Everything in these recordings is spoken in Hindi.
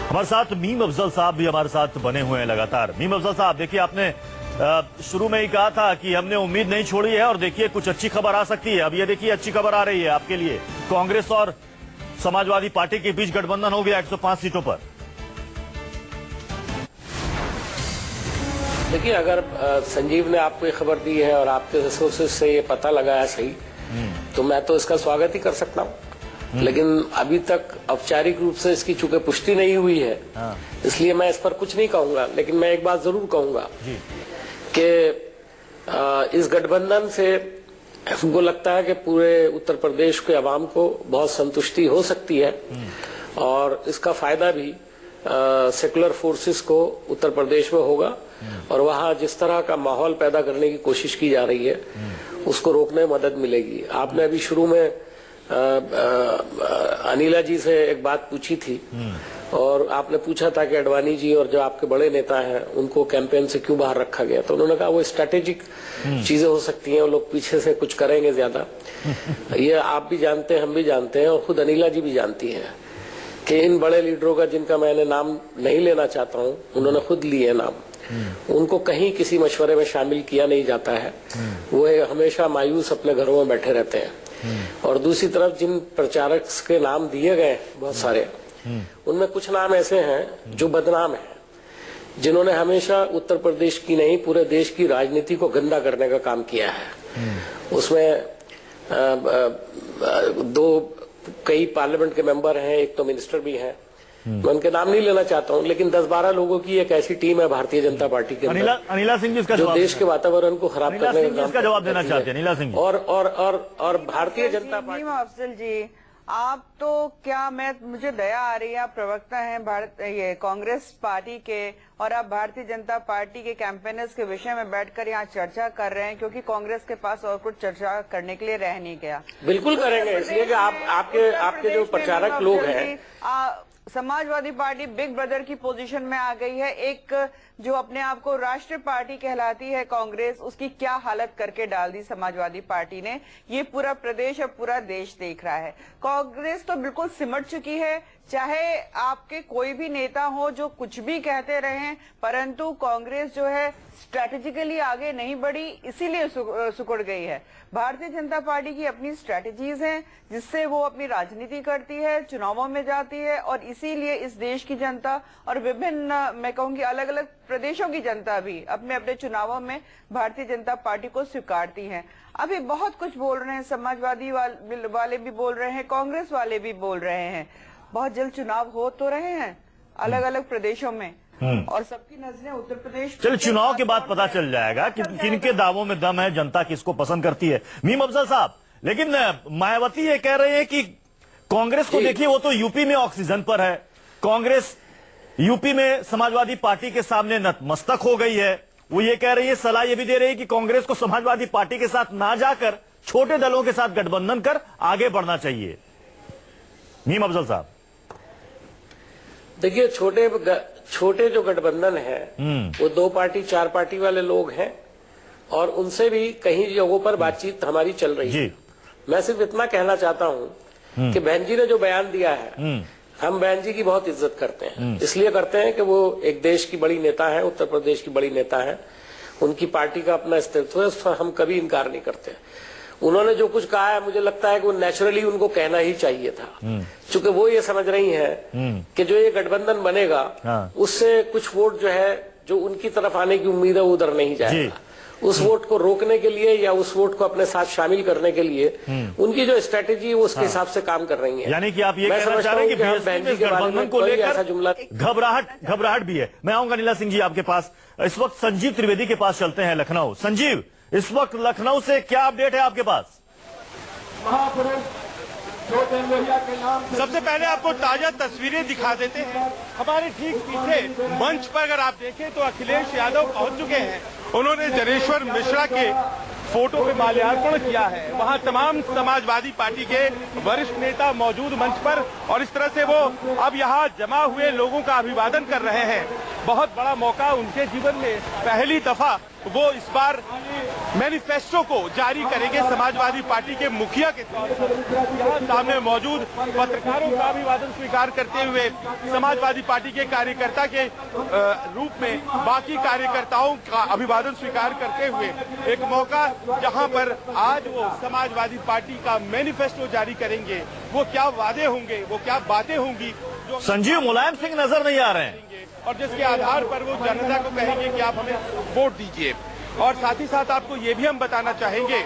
हमारे साथ मीम अफजल साहब भी हमारे साथ बने हुए हैं लगातार। मीम अफजल साहब, देखिए आपने शुरू में ही कहा था कि हमने उम्मीद नहीं छोड़ी है और देखिए कुछ अच्छी खबर आ सकती है। अब ये देखिए अच्छी खबर आ रही है आपके लिए, कांग्रेस और समाजवादी पार्टी के बीच गठबंधन हो गया 105 सीटों पर। देखिए, अगर संजीव ने आपको ये खबर दी है और आपके रिसोर्सेज से ये पता लगा है सही, तो मैं तो इसका स्वागत ही कर सकता हूँ। लेकिन अभी तक औपचारिक रूप से इसकी चूंकि पुष्टि नहीं हुई है, इसलिए मैं इस पर कुछ नहीं कहूंगा। लेकिन मैं एक बात जरूर कहूंगा कि इस गठबंधन से हमको लगता है कि पूरे उत्तर प्रदेश के अवाम को बहुत संतुष्टि हो सकती है और इसका फायदा भी सेकुलर फोर्सेस को उत्तर प्रदेश में होगा और वहाँ जिस तरह का माहौल पैदा करने की कोशिश की जा रही है उसको रोकने में मदद मिलेगी। आपने अभी शुरू में अनिला जी से एक बात पूछी थी और आपने पूछा था कि अडवाणी जी और जो आपके बड़े नेता हैं उनको कैंपेन से क्यों बाहर रखा गया, तो उन्होंने कहा वो स्ट्रेटेजिक चीजें हो सकती हैं, वो लोग पीछे से कुछ करेंगे ज्यादा। ये आप भी जानते हैं, हम भी जानते हैं और खुद अनिला जी भी जानती हैं कि इन बड़े लीडरों का, जिनका मैंने नाम नहीं लेना चाहता हूँ, उन्होंने खुद लिए नाम, उनको कहीं किसी मशवरे में शामिल किया नहीं जाता है। वो हमेशा मायूस अपने घरों में बैठे रहते हैं। और दूसरी तरफ जिन प्रचारक के नाम दिए गए बहुत सारे, उनमें कुछ नाम ऐसे हैं जो बदनाम हैं, जिन्होंने हमेशा उत्तर प्रदेश की नहीं पूरे देश की राजनीति को गंदा करने का काम किया है। उसमें कई पार्लियामेंट के मेंबर हैं, एक तो मिनिस्टर भी हैं। मैं उनके नाम नहीं लेना चाहता हूं, लेकिन 10-12 लोगों की एक ऐसी टीम है भारतीय जनता पार्टी के अंदर, अनिला सिंह जी इसका जो देश के वातावरण को खराब करने का काम जवाब देना चाहते हैं। अनिला सिंह जी और भारतीय जनता पार्टी। अफजल जी, आप तो क्या, मुझे दया आ रही है, आप प्रवक्ता हैं ये कांग्रेस पार्टी के और आप भारतीय जनता पार्टी के कैंपेनर्स के विषय में बैठकर यहाँ चर्चा कर रहे हैं, क्योंकि कांग्रेस के पास और कुछ चर्चा करने के लिए रह नहीं गया। बिल्कुल करेंगे, इसलिए कि आपके जो प्रचारक लोग हैं, समाजवादी पार्टी बिग ब्रदर की पोजीशन में आ गई है। एक जो अपने आप को राष्ट्रीय पार्टी कहलाती है कांग्रेस, उसकी क्या हालत करके डाल दी समाजवादी पार्टी ने, ये पूरा प्रदेश और पूरा देश देख रहा है। कांग्रेस तो बिल्कुल सिमट चुकी है, चाहे आपके कोई भी नेता हो जो कुछ भी कहते रहे, परंतु कांग्रेस जो है स्ट्रैटेजिकली आगे नहीं बढ़ी, इसीलिए सुकुड़ गई है। भारतीय जनता पार्टी की अपनी स्ट्रैटेजीज हैं जिससे वो अपनी राजनीति करती है, चुनावों में जाती है और इसीलिए इस देश की जनता और विभिन्न, मैं कहूंगी अलग अलग प्रदेशों की जनता भी अपने अपने चुनावों में भारतीय जनता पार्टी को स्वीकारती है। अभी बहुत कुछ बोल रहे हैं, समाजवादी वाले भी बोल रहे हैं, कांग्रेस वाले भी बोल रहे हैं। बहुत जल्द चुनाव हो तो रहे हैं अलग अलग प्रदेशों में और सबकी नजरें उत्तर प्रदेश। चलिए, चुनाव के बाद पता चल जाएगा कि किनके दावों में दम है, जनता किसको पसंद करती है। मीम अफजल साहब, लेकिन मायावती ये कह रहे हैं कि कांग्रेस को देखिए, वो तो यूपी में ऑक्सीजन पर है। कांग्रेस यूपी में समाजवादी पार्टी के सामने नतमस्तक हो गई है। वो ये कह रही है, सलाह ये भी दे रही है कि कांग्रेस को समाजवादी पार्टी के साथ ना जाकर छोटे दलों के साथ गठबंधन कर आगे बढ़ना चाहिए। मीम अफजल साहब, देखिए, छोटे जो गठबंधन है वो 2 पार्टी 4 पार्टी वाले लोग हैं और उनसे भी कहीं जगहों पर बातचीत हमारी चल रही है। मैं सिर्फ इतना कहना चाहता हूं कि बहन जी ने जो बयान दिया है, हम बहन जी की बहुत इज्जत करते हैं। इसलिए करते हैं कि वो एक देश की बड़ी नेता है, उत्तर प्रदेश की बड़ी नेता है, उनकी पार्टी का अपना अस्तित्व है, उसका हम कभी इनकार नहीं करते। उन्होंने जो कुछ कहा है, मुझे लगता है कि वो नेचुरली उनको कहना ही चाहिए था, क्योंकि वो ये समझ रही हैं कि जो ये गठबंधन बनेगा उससे कुछ वोट जो है जो उनकी तरफ आने की उम्मीद है वो उधर नहीं जाएगा। उस वोट को रोकने के लिए या उस वोट को अपने साथ शामिल करने के लिए उनकी जो स्ट्रेटेजी है वो उसके हिसाब से काम कर रही है। यानी कि आप ये कहना चाह रहे हैं कि बीएसपी के गठबंधन को लेकर जुमला घबराहट भी है। मैं आऊंगा नीला सिंह जी आपके पास। इस वक्त संजीव त्रिवेदी के पास चलते हैं, लखनऊ। संजीव, इस वक्त लखनऊ से क्या अपडेट है आपके पास? सबसे पहले आपको ताजा तस्वीरें दिखा देते हैं। हमारे ठीक पीछे मंच पर अगर आप देखें तो अखिलेश यादव पहुंच चुके हैं। उन्होंने जनेश्वर मिश्रा के फोटो पे माल्यार्पण किया है। वहां तमाम समाजवादी पार्टी के वरिष्ठ नेता मौजूद मंच पर और इस तरह से वो अब यहाँ जमा हुए लोगों का अभिवादन कर रहे हैं। बहुत बड़ा मौका उनके जीवन में पहली दफा वो इस बार मैनिफेस्टो को जारी करेंगे समाजवादी पार्टी के मुखिया के तौर पर। यहाँ सामने मौजूद पत्रकारों का अभिवादन स्वीकार करते हुए समाजवादी पार्टी के कार्यकर्ता के रूप में बाकी कार्यकर्ताओं का अभिवादन स्वीकार करते हुए एक मौका जहां पर आज वो समाजवादी पार्टी का मैनिफेस्टो जारी करेंगे। वो क्या वादे होंगे, वो क्या बातें होंगी जो संजीव, मुलायम सिंह नजर नहीं आ रहे हैं और जिसके आधार पर वो जनता को कहेंगे कि आप हमें वोट दीजिए। और साथ ही साथ आपको ये भी हम बताना चाहेंगे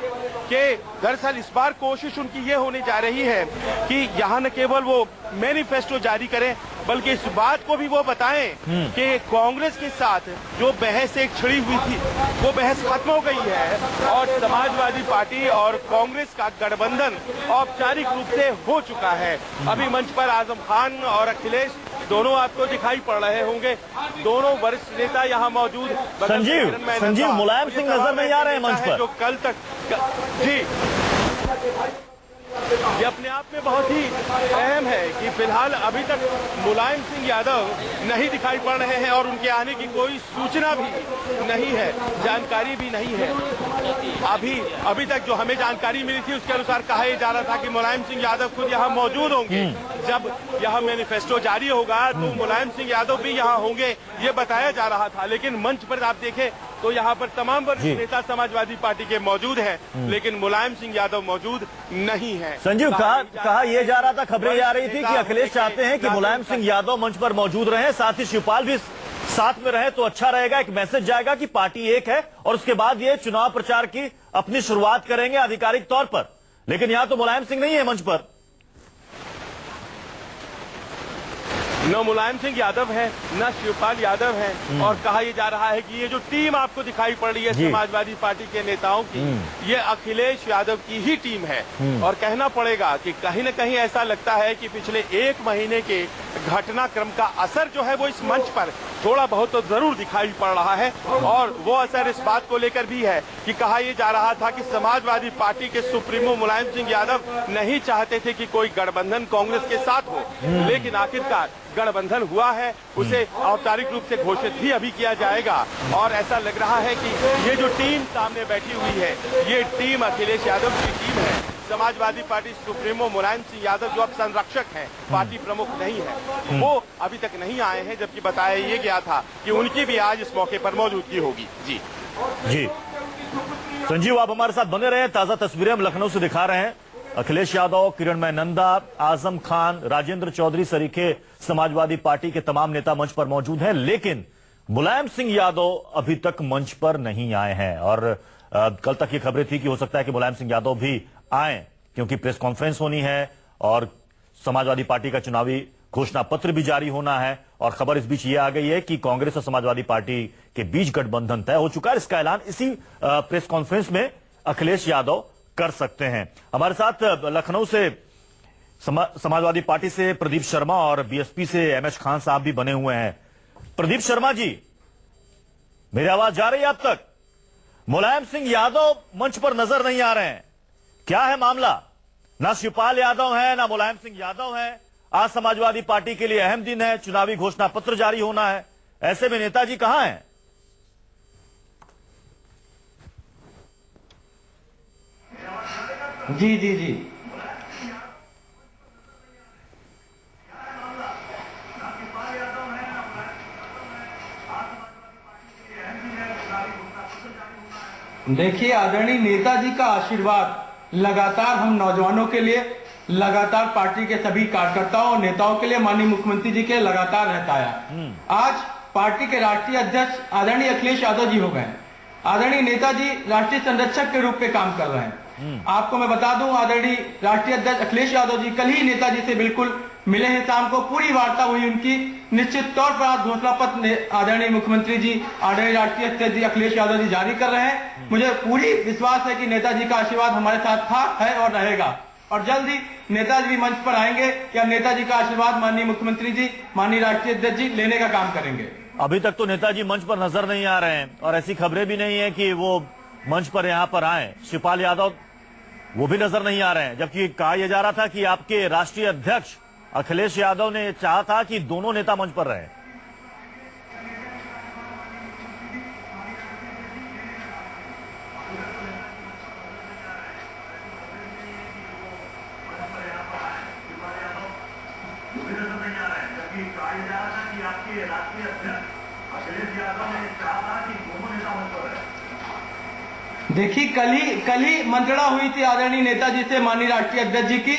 कि दरअसल इस बार कोशिश उनकी ये होने जा रही है कि यहाँ न केवल वो मैनिफेस्टो जारी करें बल्कि इस बात को भी वो बताएं कि कांग्रेस के साथ जो बहस एक छिड़ी हुई थी वो बहस खत्म हो गई है और समाजवादी पार्टी और कांग्रेस का गठबंधन औपचारिक रूप से हो चुका है। अभी मंच पर आजम खान और अखिलेश दोनों आपको दिखाई पड़ रहे होंगे, दोनों वरिष्ठ नेता यहाँ मौजूद। संजीव, मुलायम सिंह नजर नहीं आ रहे हैं मंच पर। जो कल तक जी, ये अपने आप में बहुत ही अहम है कि फिलहाल अभी तक मुलायम सिंह यादव नहीं दिखाई पड़ रहे हैं और उनके आने की कोई सूचना भी नहीं है, जानकारी भी नहीं है। अभी तक जो हमें जानकारी मिली थी उसके अनुसार कहा यह जा रहा था कि मुलायम सिंह यादव खुद यहाँ मौजूद होंगे। जब यह मैनिफेस्टो जारी होगा तो मुलायम सिंह यादव भी यहाँ होंगे, ये बताया जा रहा था। लेकिन मंच पर आप देखें तो यहाँ पर तमाम वरिष्ठ नेता समाजवादी पार्टी के मौजूद हैं, लेकिन मुलायम सिंह यादव मौजूद नहीं है। संजीव, कहा यह जा रहा था, खबरें आ रही थी कि अखिलेश चाहते हैं कि मुलायम सिंह यादव मंच पर मौजूद रहे, साथ ही शिवपाल भी साथ में रहे तो अच्छा रहेगा। एक मैसेज जाएगा कि पार्टी एक है और उसके बाद ये चुनाव प्रचार की अपनी शुरुआत करेंगे आधिकारिक तौर पर। लेकिन यहां तो मुलायम सिंह नहीं है मंच पर। न मुलायम सिंह यादव है न शिवपाल यादव है और कहा यह जा रहा है कि ये जो टीम आपको दिखाई पड़ रही है समाजवादी पार्टी के नेताओं की, ये अखिलेश यादव की ही टीम है। और कहना पड़ेगा कि कहीं न कहीं ऐसा लगता है कि पिछले एक महीने के घटनाक्रम का असर जो है वो इस मंच पर थोड़ा बहुत तो जरूर दिखाई पड़ रहा है। और वो असर इस बात को लेकर भी है कि कहा यह जा रहा था कि समाजवादी पार्टी के सुप्रीमो मुलायम सिंह यादव नहीं चाहते थे कि कोई गठबंधन कांग्रेस के साथ हो, लेकिन आखिरकार गठबंधन हुआ है, उसे औपचारिक रूप से घोषित भी अभी किया जाएगा। और ऐसा लग रहा है कि ये जो टीम सामने बैठी हुई है ये टीम अखिलेश यादव की टीम है। समाजवादी पार्टी सुप्रीमो मुलायम सिंह यादव जो अब संरक्षक हैं, पार्टी प्रमुख नहीं है, वो अभी तक नहीं आए हैं, जबकि बताया ये गया था कि उनकी भी आज इस मौके पर मौजूदगी होगी। जी संजीव, आप हमारे साथ बने रहे। ताजा तस्वीरें हम लखनऊ से दिखा रहे हैं। अखिलेश यादव, किरणमय नंदा, आजम खान, राजेंद्र चौधरी सरीखे समाजवादी पार्टी के तमाम नेता मंच पर मौजूद हैं, लेकिन मुलायम सिंह यादव अभी तक मंच पर नहीं आए हैं। और कल तक ये खबरें थी कि हो सकता है कि मुलायम सिंह यादव भी आए, क्योंकि प्रेस कॉन्फ्रेंस होनी है और समाजवादी पार्टी का चुनावी घोषणा पत्र भी जारी होना है। और खबर इस बीच ये आ गई है कि कांग्रेस और समाजवादी पार्टी के बीच गठबंधन तय हो चुका है। इसका ऐलान इसी प्रेस कॉन्फ्रेंस में अखिलेश यादव कर सकते हैं। हमारे साथ लखनऊ से समाजवादी पार्टी से प्रदीप शर्मा और बीएसपी से एमएच खान साहब भी बने हुए हैं। प्रदीप शर्मा जी, मेरी आवाज जा रही है आप तक? मुलायम सिंह यादव मंच पर नजर नहीं आ रहे हैं, क्या है मामला? ना शिवपाल यादव है ना मुलायम सिंह यादव है। आज समाजवादी पार्टी के लिए अहम दिन है, चुनावी घोषणा पत्र जारी होना है, ऐसे में नेताजी कहां हैं? जी जी जी देखिए, आदरणीय नेताजी का आशीर्वाद लगातार हम नौजवानों के लिए, लगातार पार्टी के सभी कार्यकर्ताओं और नेताओं के लिए माननीय मुख्यमंत्री जी के लगातार रहता है। आज पार्टी के राष्ट्रीय अध्यक्ष आदरणीय अखिलेश यादव जी हो गए। आदरणीय नेताजी राष्ट्रीय संरक्षक के रूप में काम कर रहे हैं। आपको मैं बता दूं, आदरणीय राष्ट्रीय अध्यक्ष अखिलेश यादव जी कल ही नेताजी से बिल्कुल मिले हैं, शाम को पूरी वार्ता हुई उनकी। निश्चित तौर पर आज घोषणा पत्र आदरणीय मुख्यमंत्री जी, आदरणीय राष्ट्रीय अध्यक्ष जी अखिलेश यादव जी जारी कर रहे हैं। मुझे पूरी विश्वास है कि नेताजी का आशीर्वाद हमारे साथ था, है और रहेगा। और जल्द ही नेताजी भी मंच पर आएंगे कि नेताजी का आशीर्वाद माननीय मुख्यमंत्री जी, माननीय राष्ट्रीय अध्यक्ष जी लेने का काम करेंगे। अभी तक तो नेताजी मंच पर नजर नहीं आ रहे हैं और ऐसी खबरें भी नहीं है कि वो मंच पर यहां पर आए। शिवपाल यादव वो भी नजर नहीं आ रहे हैं, जबकि कहा यह जा रहा था कि आपके राष्ट्रीय अध्यक्ष अखिलेश यादव ने चाहा था कि दोनों नेता मंच पर रहे। जबकि कहा जा रहा था कि आपके राष्ट्रीय अध्यक्ष अखिलेश यादव ने कहा था कि दोनों नेता मंच पर है। देखिए कल ही मंत्रणा हुई थी आदरणीय नेताजी से माननीय राष्ट्रीय अध्यक्ष जी की,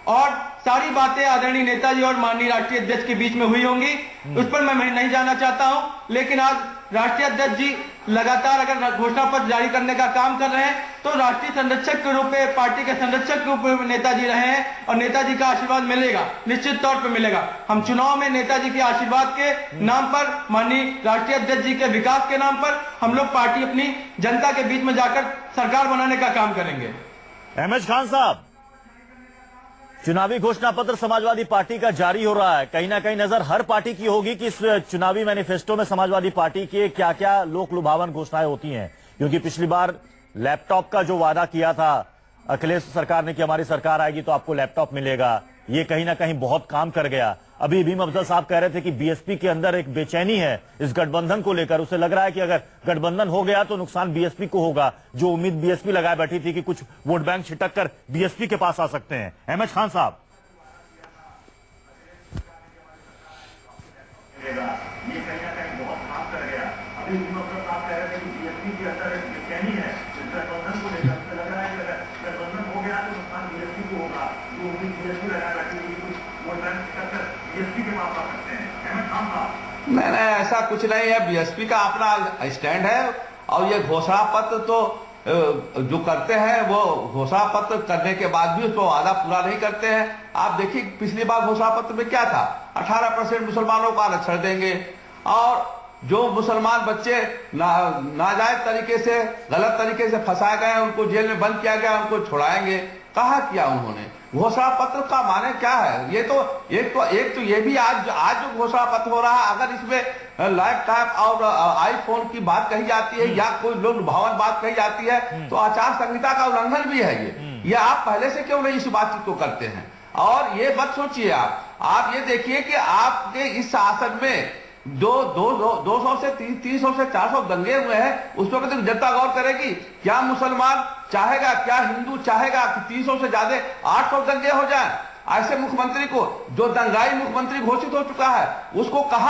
और सारी बातें आदरणीय नेताजी और माननीय राष्ट्रीय अध्यक्ष के बीच में हुई होंगी, उस पर मैं नहीं जाना चाहता हूं। लेकिन आज राष्ट्रीय अध्यक्ष जी लगातार अगर घोषणा पत्र जारी करने का काम कर रहे हैं तो राष्ट्रीय संरक्षक के रूप में, पार्टी के संरक्षक के रूप में नेताजी रहे हैं, और नेताजी का आशीर्वाद मिलेगा, निश्चित तौर पर मिलेगा। हम चुनाव में नेताजी के आशीर्वाद के नाम पर, माननीय राष्ट्रीय अध्यक्ष जी के विकास के नाम पर हम लोग पार्टी अपनी जनता के बीच में जाकर सरकार बनाने का काम करेंगे। अहमद खान साहब, चुनावी घोषणा पत्र समाजवादी पार्टी का जारी हो रहा है, कहीं ना कहीं नजर हर पार्टी की होगी कि इस चुनावी मैनिफेस्टो में समाजवादी पार्टी के क्या क्या लोक लुभावन घोषणाएं होती हैं, क्योंकि पिछली बार लैपटॉप का जो वादा किया था अखिलेश सरकार ने कि हमारी सरकार आएगी तो आपको लैपटॉप मिलेगा, ये कहीं ना कहीं बहुत काम कर गया। अभी भीम अफजल साहब कह रहे थे कि बीएसपी के अंदर एक बेचैनी है इस गठबंधन को लेकर, उसे लग रहा है कि अगर गठबंधन हो गया तो नुकसान बीएसपी को होगा। जो उम्मीद बीएसपी लगाए बैठी थी कि कुछ वोट बैंक छिटक कर बीएसपी के पास आ सकते हैं। अहमद खान साहब, ये कहीं ना कहीं बहुत काम कर गया। अभी भीम अफजल साहब कह रहे थे कि बीएसपी के अंदर एक बेचैनी है इस गठबंधन को लेकर, उसे लग रहा है कि अगर गठबंधन हो गया तो नुकसान बीएसपी को होगा। जो उम्मीद बीएसपी लगाए बैठी थी कुछ वोट बैंक छिटक कर बीएसपी के पास आ सकते हैं। अहमद खान साहब, नहीं, ऐसा कुछ नहीं है। बीएसपी का अपना स्टैंड है, और ये घोषणा पत्र तो जो करते हैं वो घोषणा पत्र करने के बाद भी उसको वादा पूरा नहीं करते हैं। आप देखिए पिछली बार घोषणा पत्र में क्या था, 18% मुसलमानों को आरक्षण देंगे, और जो मुसलमान बच्चे नाजायज तरीके से, गलत तरीके से फंसाए गए, उनको जेल में बंद किया गया, उनको छुड़ाएंगे। कहा किया उन्होंने? घोषणा पत्र का माने क्या है? ये तो एक तो ये भी आज जो घोषणा पत्र हो रहा है, अगर इसमें लैपटॉप और आईफोन की बात कही जाती है या कोई लोक लुभावन बात कही जाती है तो आचार संहिता का उल्लंघन भी है ये आप पहले से क्यों नहीं इस बातचीत को करते हैं? और ये मत सोचिए, आप ये देखिए कि आपके इस शासन में 200 से 300 से 400 दंगे हुए हैं, उस पर तो जनता गौर करेगी। क्या मुसलमान चाहेगा, क्या हिंदू चाहेगा कि 300 से ज्यादा 800 दंगे हो जाएं? ऐसे मुख्यमंत्री को, जो दंगाई मुख्यमंत्री घोषित हो चुका है, उसको कह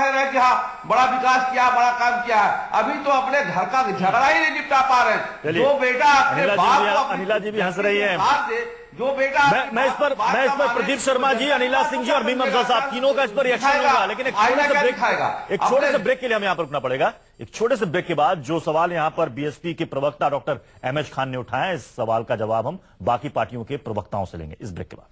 रहे कि हाँ बड़ा विकास किया, बड़ा काम किया है, अभी तो अपने घर का झगड़ा ही नहीं निपटा पा रहे। जो बेटा अपने बाप को, अनिला जी भी हंस रही है, जो बेटा मैं इस पर प्रदीप शर्मा जी, अनिला सिंह जी और भीम अफजल साहब तीनों का इस पर रिएक्शन होगा, लेकिन एक छोटे से ब्रेक के लिए हमें यहां पर रुकना पड़ेगा। एक छोटे से ब्रेक के बाद जो सवाल यहां पर बीएसपी के प्रवक्ता डॉक्टर अहमद खान ने उठाया, इस सवाल का जवाब हम बाकी पार्टियों के प्रवक्ताओं से लेंगे इस ब्रेक के बाद।